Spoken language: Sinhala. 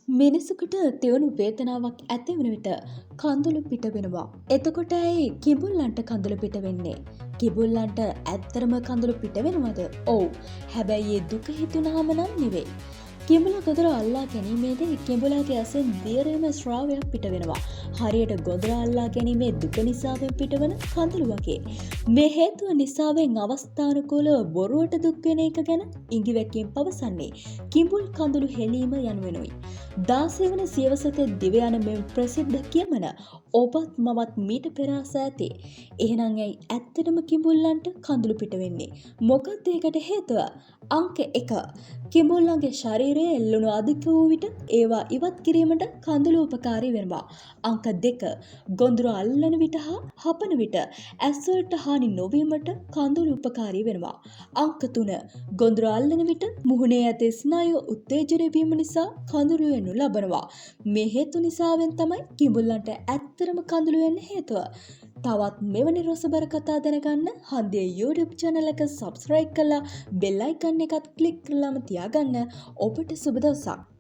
මිනිසෙකුට තියුණු වේදනාවක් ඇති වෙන විට කඳුළු පිට වෙනවා. එතකොට ඇයි කිඹුල්ලන්ට කඳුළු පිට වෙන්නේ? කිඹුල්ලන්ට ඇත්තටම කඳුළු පිට වෙනවද? ඔව්. හැබැයි ඒ දුක හිතුනහම නම් නෙවෙයි. කිඹුලා ගොදුර අල්ලා ගැනීමේදී කිඹුලාගේ ඇසෙන් දියරේම ශ්‍රාවයක් පිට වෙනවා. හරියට ගොදුර අල්ලා ගැනීමේ දුක නිසාවෙන් පිටවන කඳුළු වගේ. මේ හේතුව නිසාවෙන් අවස්ථානුකූලව බොරුවට දුක් වෙන එක ගැන ඉඟිවැකින් පවසන්නේ කිඹුල් කඳුළු හෙලීම යනුවෙනුයි. 16 වන සියවසක දිව යන මෙම ප්‍රසිද්ධ කියමන ඔබත් මමත් මීට පෙර අසා ඇති. එහෙනම් ඇයි ඇත්තටම කිඹුල්ලන්ට කඳුළු පිට වෙන්නේ? මොකක්ද ඒකට හේතුව? අංක 1. කිඹුල්ලන්ගේ ශරීරයේ එල්ලුණු අධික වූ විට ඒවා ඉවත් කිරීමට කඳුළු උපකාරී වෙනවා. අංක 2. ගොඳුර අල්ලන විට හා හපන විට ඇස්වලට හානි නොවීමට කඳුළු උපකාරී වෙනවා. අංක 3. ගොඳුර අල්ලන විට මුහුණේ ඇති ස්නායු උත්තේජනය වීම නිසා කඳුළු වෙනු ලබනවා. මේ හේතු නිසාවෙන් තමයි කිඹුල්ලන්ට ඇත්තටම කඳුළු වෙන්න හේතුව. තවත් මෙවැනි රසබර කතා දැනගන්න හන්දියේ YouTube channel එක subscribe කරලා bell icon එකත් click කරලාම තියාගන්න. ඔබට සුබ දවසක්.